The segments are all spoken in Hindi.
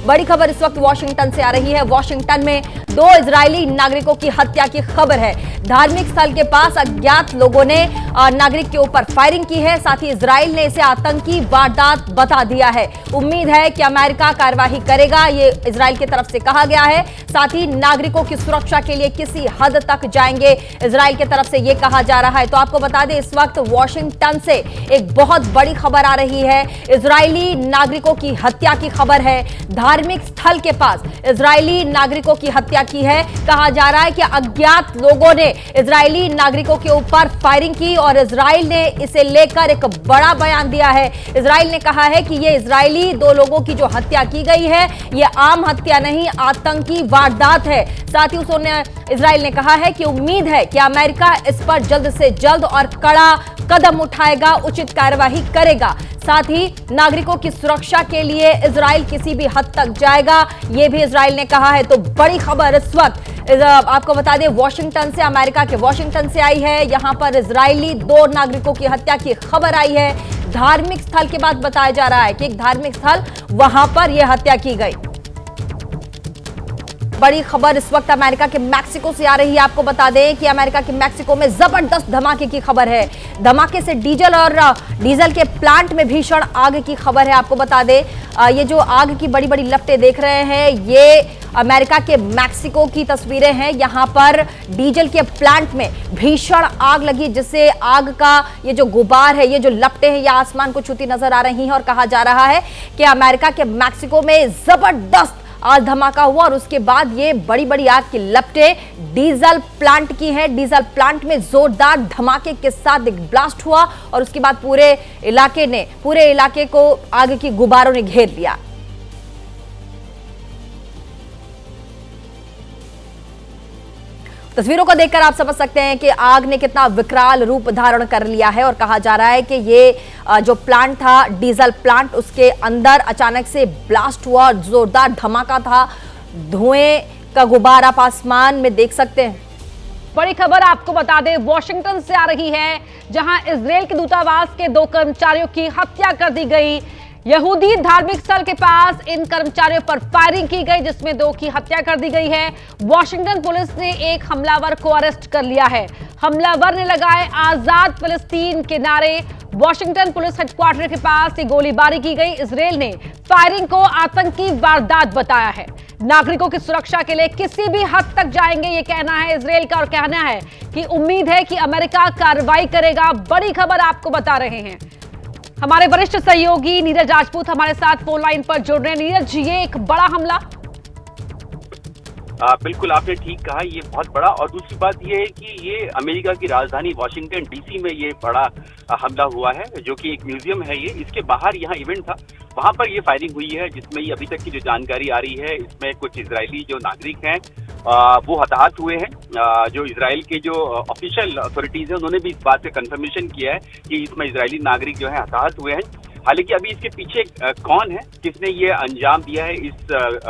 बड़ी खबर इस वक्त वॉशिंगटन से आ रही है। वॉशिंगटन में 2 इजरायली नागरिकों की हत्या की खबर है। धार्मिक स्थल के पास अज्ञात लोगों ने नागरिक के ऊपर फायरिंग की है। साथ ही इजराइल ने इसे आतंकी वारदात बता दिया है। उम्मीद है कि अमेरिका कार्रवाई करेगा, ये इजराइल की तरफ से कहा गया है। साथ ही नागरिकों की सुरक्षा के लिए किसी हद तक जाएंगे, इजराइल की तरफ से यह कहा जा रहा है। तो आपको बता दें, इस वक्त वॉशिंगटन से एक बहुत बड़ी खबर आ रही है। इजरायली नागरिकों की हत्या की खबर है। धार्मिक स्थल के पास इजरायली नागरिकों की हत्या की है। कहा जा रहा है कि अज्ञात लोगों ने इजरायली नागरिकों के ऊपर फायरिंग की और इजराइल ने इसे लेकर एक बड़ा बयान दिया है। इजराइल ने कहा है कि ये इजरायली 2 लोगों की जो हत्या की गई है, ये आम हत्या नहीं, आतंकी वारदात है। साथ ही उसने इजराइल ने कहा है कि उम्मीद है कि अमेरिका इस पर जल्द से जल्द और कड़ा कदम उठाएगा, उचित कार्यवाही करेगा। साथ ही नागरिकों की सुरक्षा के लिए इजराइल किसी भी हद तक जाएगा, यह भी इजराइल ने कहा है। तो बड़ी खबर इस वक्त आपको बता दें, वॉशिंगटन से, अमेरिका के वॉशिंगटन से आई है। यहां पर इजरायली 2 नागरिकों की हत्या की खबर आई है। धार्मिक स्थल के बाद बताया जा रहा है कि एक धार्मिक स्थल, वहां पर यह हत्या की गई। बड़ी खबर इस वक्त अमेरिका के मैक्सिको से आ रही है। आपको बता दें कि अमेरिका के मैक्सिको में जबरदस्त धमाके की खबर है। धमाके से डीजल के प्लांट में भीषण आग की खबर है। आपको बता दें, ये जो आग की बड़ी बड़ी लपटें देख रहे हैं, ये अमेरिका के मैक्सिको की तस्वीरें हैं। यहां पर डीजल के प्लांट में भीषण आग लगी, जिससे आग का ये जो गुबार है, ये जो लपटें हैं, ये आसमान को छूती नजर आ रही हैं। और कहा जा रहा है कि अमेरिका के मैक्सिको में जबरदस्त आज धमाका हुआ और उसके बाद ये बड़ी बड़ी आग की लपटें डीजल प्लांट की है। डीजल प्लांट में जोरदार धमाके के साथ एक ब्लास्ट हुआ और उसके बाद पूरे इलाके को आग की गुबारों ने घेर लिया। तस्वीरों को देखकर आप समझ सकते हैं कि आग ने कितना विकराल रूप धारण कर लिया है। और कहा जा रहा है कि ये जो प्लांट था, डीजल प्लांट, उसके अंदर अचानक से ब्लास्ट हुआ, जोरदार धमाका था। धुएं का गुबार आप आसमान में देख सकते हैं। बड़ी खबर आपको बता दें, वॉशिंगटन से आ रही है, जहां इजराइल के दूतावास के 2 कर्मचारियों की हत्या कर दी गई। यहूदी धार्मिक स्थल के पास इन कर्मचारियों पर फायरिंग की गई, जिसमें 2 की हत्या कर दी गई है। वॉशिंगटन पुलिस ने एक हमलावर को अरेस्ट कर लिया है। हमलावर ने लगाए आजाद फिलिस्तीन के नारे। वॉशिंगटन पुलिस हेडक्वार्टर के पास ये गोलीबारी की गई। इजराइल ने फायरिंग को आतंकी वारदात बताया है। नागरिकों की सुरक्षा के लिए किसी भी हद तक जाएंगे, ये कहना है इजराइल का। और कहना है कि उम्मीद है कि अमेरिका कार्रवाई करेगा। बड़ी खबर आपको बता रहे हैं। हमारे वरिष्ठ सहयोगी नीरज राजपूत हमारे साथ फोन लाइन पर जुड़ रहे हैं। नीरज, ये एक बड़ा हमला। बिल्कुल, आपने ठीक कहा, ये बहुत बड़ा। और दूसरी बात ये है कि ये अमेरिका की राजधानी वॉशिंगटन डीसी में ये बड़ा हमला हुआ है, जो कि एक म्यूजियम है। ये इसके बाहर यहाँ इवेंट था, वहां पर ये फायरिंग हुई है, जिसमें ये अभी तक की जो जानकारी आ रही है, इसमें कुछ इजरायली जो नागरिक हैं वो हताहत हुए हैं। जो इजराइल के जो ऑफिशियल अथॉरिटीज हैं, उन्होंने भी इस बात का कंफर्मेशन किया है कि इसमें इजरायली नागरिक जो है हताहत हुए हैं। हालांकि अभी इसके पीछे कौन है, किसने ये अंजाम दिया है इस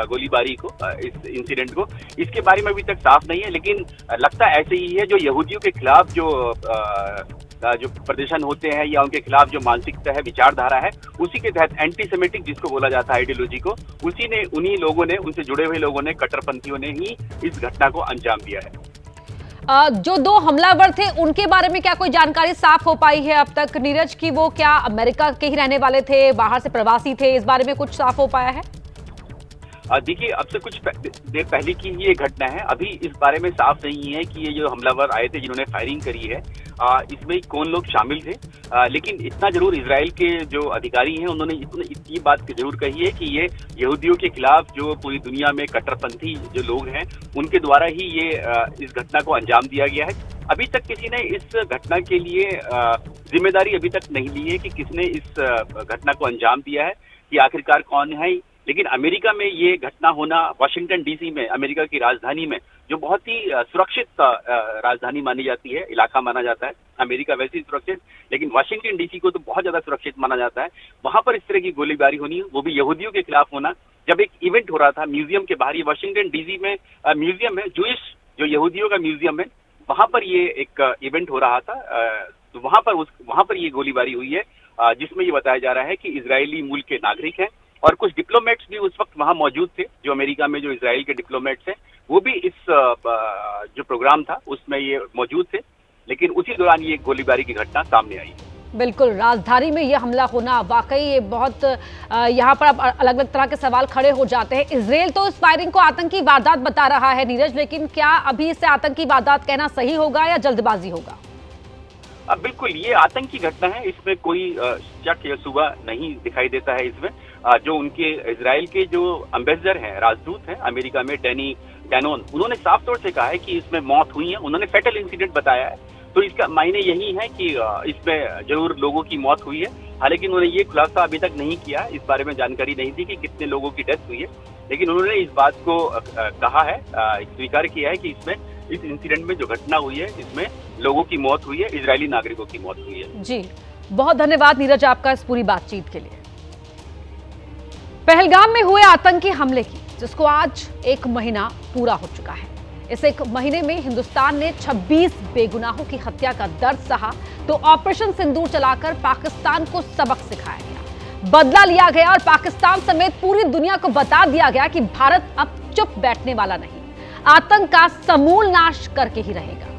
गोलीबारी को, इस इंसिडेंट को, इसके बारे में अभी तक साफ नहीं है। लेकिन लगता ऐसे ही है, जो यहूदियों के खिलाफ जो प्रदर्शन होते हैं या उनके खिलाफ जो मानसिकता है, विचारधारा है, उसी के तहत एंटी सेमेटिक जिसको बोला जाता है आइडियोलॉजी को, उन्हीं लोगों ने, उनसे जुड़े हुए लोगों ने, कट्टरपंथियों ने ही इस घटना को अंजाम दिया है। जो 2 हमलावर थे, उनके बारे में क्या कोई जानकारी साफ हो पाई है अब तक नीरज, की वो क्या अमेरिका के ही रहने वाले थे, बाहर से प्रवासी थे? इस बारे में कुछ साफ हो पाया है? देखिए, अब से कुछ देर पहले की ये घटना है। अभी इस बारे में साफ नहीं है कि ये जो हमलावर आए थे, जिन्होंने फायरिंग करी है, इसमें कौन लोग शामिल थे। लेकिन इतना जरूर इजराइल के जो अधिकारी हैं, उन्होंने इतनी बात जरूर कही है कि ये यहूदियों के खिलाफ जो पूरी दुनिया में कट्टरपंथी जो लोग हैं, उनके द्वारा ही ये इस घटना को अंजाम दिया गया है। अभी तक किसी ने इस घटना के लिए जिम्मेदारी अभी तक नहीं ली है कि किसने इस घटना को अंजाम दिया है, कि आखिरकार कौन है। लेकिन अमेरिका में ये घटना होना, वॉशिंगटन डीसी में, अमेरिका की राजधानी में, जो बहुत ही सुरक्षित राजधानी मानी जाती है, इलाका माना जाता है, अमेरिका वैसे ही सुरक्षित, लेकिन वॉशिंगटन डीसी को तो बहुत ज्यादा सुरक्षित माना जाता है। वहां पर इस तरह की गोलीबारी होनी, वो भी यहूदियों के खिलाफ होना, जब एक इवेंट हो रहा था म्यूजियम के बाहर। ये वॉशिंगटन डीसी में म्यूजियम है, जूइश जो यहूदियों का म्यूजियम है, वहां पर ये एक इवेंट हो रहा था। तो वहां पर ये गोलीबारी हुई है, जिसमें ये बताया जा रहा है कि इजरायली मूल के नागरिक हैं और कुछ डिप्लोमेट्स भी उस वक्त वहां मौजूद थे, जो अमेरिका में जो इजराइल के डिप्लोमेट्स हैं, वो भी इस जो प्रोग्राम था उसमें ये मौजूद थे, लेकिन उसी दौरान ये गोलीबारी की घटना सामने आई। बिल्कुल, राजधानी में यह हमला होना वाकई ये बहुत यहाँ पर अब अलग अलग तरह के सवाल खड़े हो जाते हैं। इजराइल तो इस फायरिंग को आतंकी वारदात बता रहा है नीरज, लेकिन क्या अभी इसे आतंकी वारदात कहना सही होगा या जल्दबाजी होगा? बिल्कुल, ये आतंकी घटना है, इसमें कोई शक या शुबा नहीं दिखाई देता है। इसमें जो उनके इजराइल के जो एम्बेसडर हैं, राजदूत हैं अमेरिका में, डैनी डैनोन, उन्होंने साफ तौर से कहा है कि इसमें मौत हुई है। उन्होंने फैटल इंसिडेंट बताया है, तो इसका मायने यही है कि इसमें जरूर लोगों की मौत हुई है। हालांकि उन्होंने ये खुलासा अभी तक नहीं किया, इस बारे में जानकारी नहीं दी कि कितने लोगों की डेथ हुई है, लेकिन उन्होंने इस बात को कहा है, स्वीकार किया है कि इसमें इस इंसिडेंट में जो घटना हुई है इसमें लोगों की मौत हुई है, इजरायली नागरिकों की मौत हुई है। जी, बहुत धन्यवाद नीरज आपका इस पूरी बातचीत के लिए। पहलगाम में हुए आतंकी हमले की, जिसको आज 1 महीना पूरा हो चुका है। इस 1 महीने में हिंदुस्तान ने 26 बेगुनाहों की हत्या का दर्द सहा, तो ऑपरेशन सिंदूर चलाकर पाकिस्तान को सबक सिखाया गया, बदला लिया गया और पाकिस्तान समेत पूरी दुनिया को बता दिया गया कि भारत अब चुप बैठने वाला नहीं, आतंक का समूल नाश करके ही रहेगा।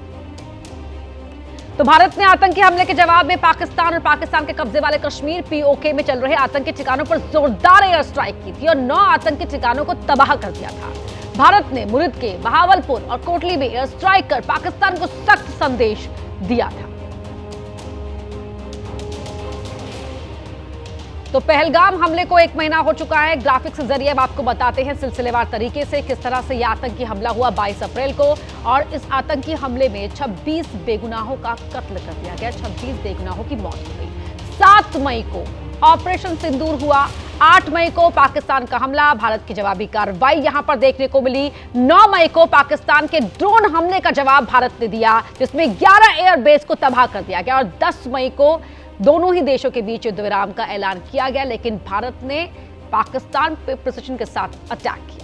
तो भारत ने आतंकी हमले के जवाब में पाकिस्तान और पाकिस्तान के कब्जे वाले कश्मीर पीओके में चल रहे आतंकी ठिकानों पर जोरदार एयर स्ट्राइक की थी और 9 आतंकी ठिकानों को तबाह कर दिया था। भारत ने मुरिद के, बहावलपुर और कोटली में एयर स्ट्राइक कर पाकिस्तान को सख्त संदेश दिया था। तो पहलगाम हमले को 1 महीना हो चुका है। ग्राफिक्स के जरिए अब आपको बताते हैं सिलसिलेवार तरीके से किस तरह से यह आतंकी हमला हुआ 22 अप्रैल को, और इस आतंकी हमले में 26 बेगुनाहों का कत्ल कर दिया गया, 26 बेगुनाहों की मौत हो गई। 7 मई को ऑपरेशन सिंदूर हुआ, 8 मई को पाकिस्तान का हमला, भारत की जवाबी कार्रवाई यहां पर देखने को मिली। 9 मई को पाकिस्तान के ड्रोन हमले का जवाब भारत ने दिया, जिसमें 11 एयरबेस को तबाह कर दिया गया, और 10 मई को दोनों ही देशों के बीच युद्ध विराम का ऐलान किया गया, लेकिन भारत ने पाकिस्तान पे प्रिसिशन के साथ अटैक किया।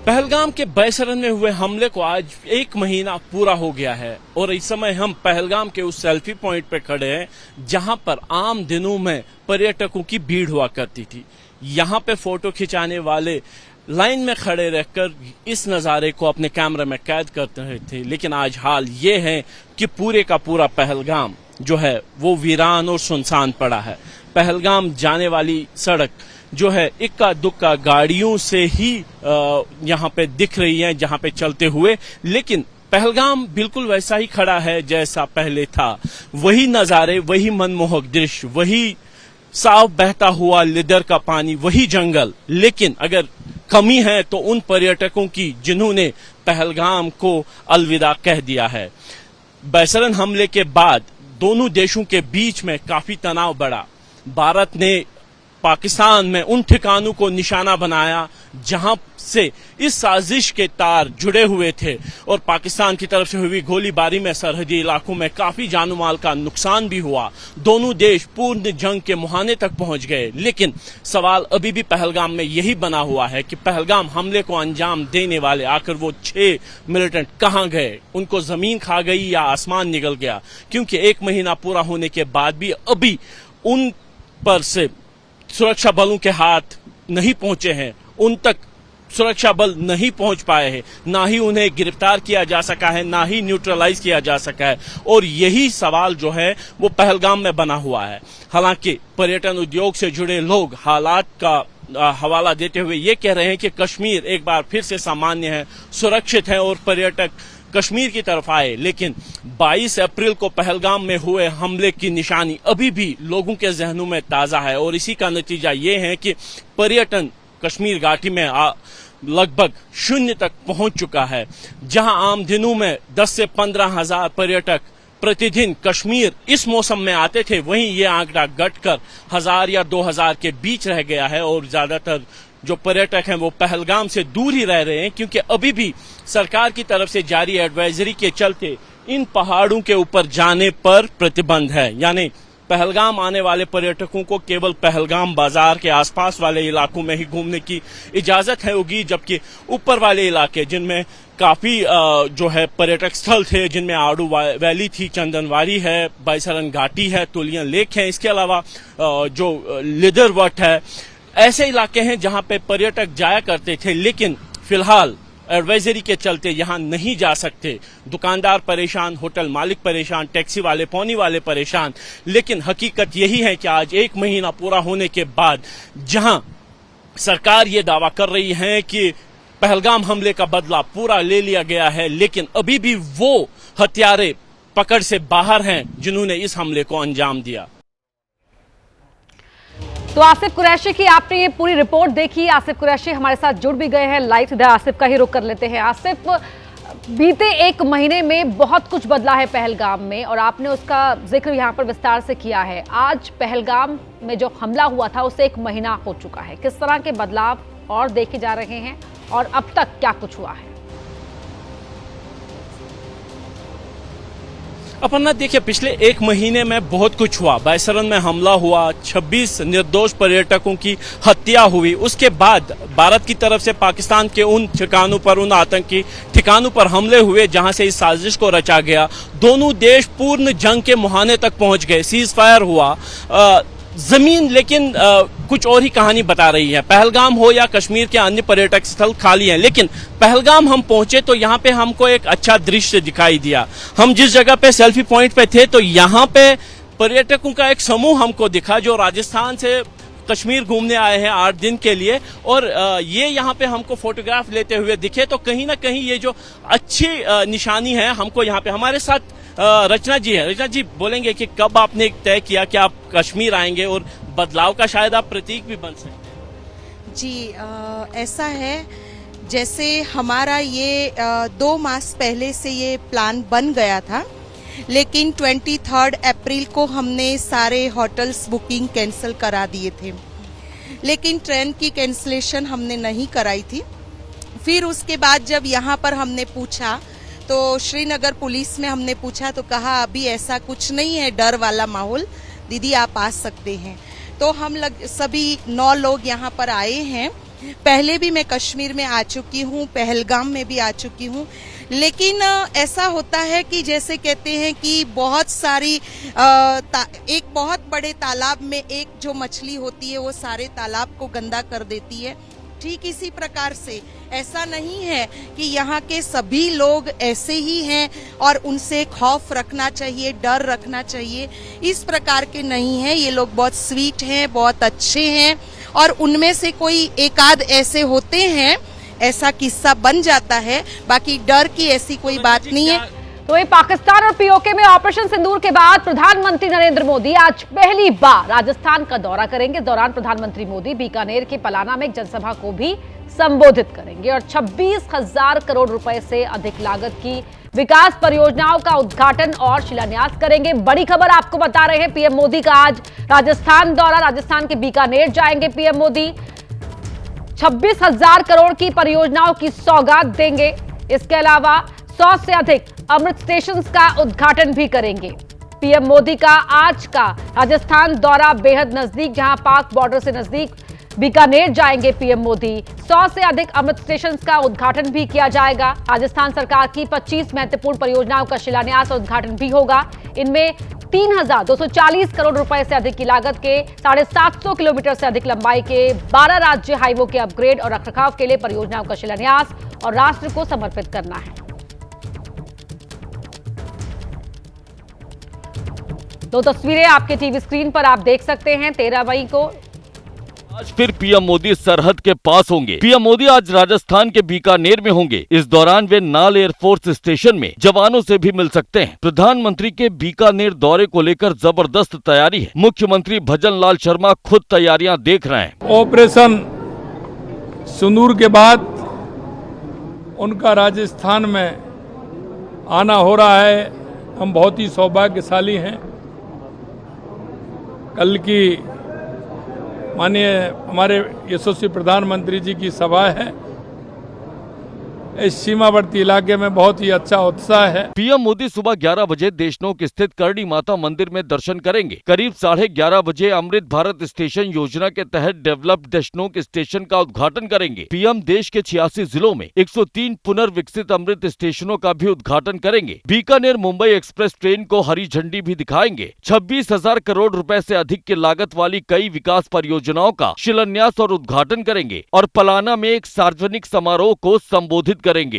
पहलगाम के बैसरन में हुए हमले को आज 1 महीना पूरा हो गया है, और इस समय हम पहलगाम के उस सेल्फी पॉइंट पे खड़े हैं जहां पर आम दिनों में पर्यटकों की भीड़ हुआ करती थी। यहां पे फोटो खिंचाने वाले लाइन में खड़े रहकर इस नज़ारे को अपने कैमरे में कैद करते रहे थे, लेकिन आज हाल ये है कि पूरे का पूरा पहलगाम जो है वो वीरान और सुनसान पड़ा है। पहलगाम जाने वाली सड़क जो है इक्का दुक्का गाड़ियों से ही यहाँ पे दिख रही है जहाँ पे चलते हुए, लेकिन पहलगाम बिल्कुल वैसा ही खड़ा है जैसा पहले था। वही नज़ारे, वही मनमोहक दृश्य, वही साफ बहता हुआ लिदर का पानी, वही जंगल, लेकिन अगर कमी है तो उन पर्यटकों की जिन्होंने पहलगाम को अलविदा कह दिया है। बैसरन हमले के बाद दोनों देशों के बीच में काफी तनाव बढ़ा। भारत ने पाकिस्तान में उन ठिकानों को निशाना बनाया जहां से इस साजिश के तार जुड़े हुए थे, और पाकिस्तान की तरफ से हुई गोलीबारी में सरहदी इलाकों में काफी जानो माल का नुकसान भी हुआ। दोनों देश पूर्ण जंग के मुहाने तक पहुंच गए, लेकिन सवाल अभी भी पहलगाम में यही बना हुआ है कि पहलगाम हमले को अंजाम देने वाले आखिर वो 6 मिलिटेंट कहां गए? उनको जमीन खा गई या आसमान निगल गया? क्योंकि 1 महीना पूरा होने के बाद भी अभी उन पर से सुरक्षा बलों के हाथ नहीं पहुंचे हैं, उन तक सुरक्षा बल नहीं पहुंच पाए हैं, ना ही उन्हें गिरफ्तार किया जा सका है, ना ही न्यूट्रलाइज किया जा सका है, और यही सवाल जो है वो पहलगाम में बना हुआ है। हालांकि पर्यटन उद्योग से जुड़े लोग हालात का हवाला देते हुए ये कह रहे हैं कि कश्मीर एक बार फिर से सामान्य है, सुरक्षित है और पर्यटक कश्मीर की तरफ आए, लेकिन 22 अप्रैल को पहलगाम में हुए हमले की निशानी अभी भी लोगों के जहनों में ताजा है, और इसी का नतीजा ये है कि पर्यटन कश्मीर घाटी में लगभग 0 तक पहुंच चुका है। जहां आम दिनों में 10 से 15 हजार पर्यटक प्रतिदिन कश्मीर इस मौसम में आते थे, वहीं ये आंकड़ा घटकर 1000 या 2000 के बीच रह गया है, और ज्यादातर जो पर्यटक हैं वो पहलगाम से दूर ही रह रहे हैं, क्योंकि अभी भी सरकार की तरफ से जारी एडवाइजरी के चलते इन पहाड़ों के ऊपर जाने पर प्रतिबंध है। यानी पहलगाम आने वाले पर्यटकों को केवल पहलगाम बाजार के आसपास वाले इलाकों में ही घूमने की इजाजत है होगी, जबकि ऊपर वाले इलाके जिनमें काफी जो है पर्यटक स्थल थे, जिनमें आड़ू वैली थी, चंदनवारी है, बैसरन घाटी है, तुलियन लेक है, इसके अलावा जो लिदर वट है, ऐसे इलाके हैं जहां पे पर्यटक जाया करते थे, लेकिन फिलहाल एडवाइजरी के चलते यहां नहीं जा सकते। दुकानदार परेशान, होटल मालिक परेशान, टैक्सी वाले, पौनी वाले परेशान। लेकिन हकीकत यही है कि आज 1 महीना पूरा होने के बाद जहां सरकार ये दावा कर रही है कि पहलगाम हमले का बदला पूरा ले लिया गया है, लेकिन अभी भी वो हत्यारे पकड़ से बाहर हैं जिन्होंने इस हमले को अंजाम दिया। तो आसिफ कुरैशी की आपने ये पूरी रिपोर्ट देखी। आसिफ कुरैशी हमारे साथ जुड़ भी गए हैं लाइव। सीधा आसिफ का ही रुख कर लेते हैं। आसिफ, बीते 1 महीने में बहुत कुछ बदला है पहलगाम में और आपने उसका जिक्र यहाँ पर विस्तार से किया है। आज पहलगाम में जो हमला हुआ था उसे 1 महीना हो चुका है। किस तरह के बदलाव और देखे जा रहे हैं और अब तक क्या कुछ हुआ है? अपर्णा, देखिए, पिछले 1 महीने में बहुत कुछ हुआ। बायसरन में हमला हुआ, 26 निर्दोष पर्यटकों की हत्या हुई। उसके बाद भारत की तरफ से पाकिस्तान के उन ठिकानों पर, उन आतंकी ठिकानों पर हमले हुए जहां से इस साजिश को रचा गया। दोनों देश पूर्ण जंग के मुहाने तक पहुंच गए, सीज फायर हुआ। जमीन लेकिन कुछ और ही कहानी बता रही है। पहलगाम हो या कश्मीर के अन्य पर्यटक स्थल खाली हैं, लेकिन पहलगाम हम पहुंचे तो यहाँ पे हमको एक अच्छा दृश्य दिखाई दिया। हम जिस जगह पे सेल्फी पॉइंट पे थे तो यहाँ पे पर्यटकों का एक समूह हमको दिखा जो राजस्थान से कश्मीर घूमने आए हैं 8 दिन के लिए, और ये यहाँ पे हमको फोटोग्राफ लेते हुए दिखे। तो कहीं ना कहीं ये जो अच्छी निशानी है हमको यहाँ पे। हमारे साथ रचना जी है। रचना जी, बोलेंगे कि कब आपने तय किया कि आप कश्मीर आएंगे और बदलाव का शायद आप प्रतीक भी बन सकते हैं? जी, ऐसा है, जैसे हमारा ये 2 मास पहले से ये प्लान बन गया था, लेकिन 23 अप्रैल को हमने सारे होटल्स बुकिंग कैंसिल करा दिए थे। लेकिन ट्रेन की कैंसिलेशन हमने नहीं कराई थी। फिर उसके बाद जब यहाँ पर हमने पूछा तो श्रीनगर पुलिस में हमने पूछा तो कहा अभी ऐसा कुछ नहीं है, डर वाला माहौल, दीदी आप आ सकते हैं। तो हम सभी 9 लोग यहाँ पर आए हैं। पहले भी मैं कश्मीर में आ चुकी हूँ, पहलगाम में भी आ चुकी हूँ, लेकिन ऐसा होता है कि जैसे कहते हैं कि बहुत सारी एक बहुत बड़े तालाब में एक जो मछली होती है वो सारे तालाब को गंदा कर देती है। ठीक इसी प्रकार से ऐसा नहीं है कि यहाँ के सभी लोग ऐसे ही हैं और उनसे खौफ रखना चाहिए, डर रखना चाहिए, इस प्रकार के नहीं है। ये लोग बहुत स्वीट हैं, बहुत अच्छे हैं, और उनमें से कोई एक आध ऐसे होते हैं, ऐसा किस्सा बन जाता है, बाकी डर की ऐसी कोई बात नहीं है। तो ये पाकिस्तान और पीओके में ऑपरेशन सिंदूर के बाद प्रधानमंत्री नरेंद्र मोदी आज पहली बार राजस्थान का दौरा करेंगे। इस दौरान प्रधानमंत्री मोदी बीकानेर के पलाना में एक जनसभा को भी संबोधित करेंगे और 26,000 करोड़ रुपए से अधिक लागत की विकास परियोजनाओं का उद्घाटन और शिलान्यास करेंगे। बड़ी खबर आपको बता रहे हैं, पीएम मोदी का आज राजस्थान दौरा। राजस्थान के बीकानेर जाएंगे पीएम मोदी, 26,000 करोड़ की परियोजनाओं की सौगात देंगे। इसके अलावा 100 से अधिक अमृत स्टेशन का उद्घाटन भी करेंगे। पीएम मोदी का आज का राजस्थान दौरा बेहद नजदीक, जहां पाक बॉर्डर से नजदीक बीकानेर जाएंगे पीएम मोदी। 100 से अधिक अमृत स्टेशन का उद्घाटन भी किया जाएगा। राजस्थान सरकार की 25 महत्वपूर्ण परियोजनाओं का शिलान्यास और उद्घाटन भी होगा। इनमें 3,240 करोड़ रुपए से अधिक की लागत के 750 किलोमीटर से अधिक लंबाई के 12 राज्य हाईवे के अपग्रेड और रखरखाव के लिए परियोजनाओं का शिलान्यास और राष्ट्र को समर्पित करना है। दो तस्वीरें आपके टीवी स्क्रीन पर आप देख सकते हैं। 13 मई को आज फिर पीएम मोदी सरहद के पास होंगे। पीएम मोदी आज राजस्थान के बीकानेर में होंगे। इस दौरान वे नाल एयरफोर्स स्टेशन में जवानों से भी मिल सकते हैं। प्रधानमंत्री के बीकानेर दौरे को लेकर जबरदस्त तैयारी है। मुख्यमंत्री भजन लाल शर्मा खुद तैयारियां देख रहे हैं। ऑपरेशन सिंदूर के बाद उनका राजस्थान में आना हो रहा है। हम बहुत ही सौभाग्यशाली हैं। कल की माननीय हमारे यशस्वी प्रधानमंत्री जी की सभा है इस सीमावर्ती इलाके में बहुत ही अच्छा उत्साह है। पीएम मोदी सुबह 11 बजे देशनोक स्थित करणी माता मंदिर में दर्शन करेंगे। करीब 11:30 बजे अमृत भारत स्टेशन योजना के तहत डेवलप देशनोक स्टेशन का उद्घाटन करेंगे। पीएम देश के 86 जिलों में 103 पुनर्विकसित अमृत स्टेशनों का भी उद्घाटन करेंगे। बीकानेर मुंबई एक्सप्रेस ट्रेन को हरी झंडी भी दिखाएंगे। 26,000 करोड़ रुपए से अधिक की लागत वाली कई विकास परियोजनाओं का शिलान्यास और उद्घाटन करेंगे और पलाना में एक सार्वजनिक समारोह को संबोधित करेंगे।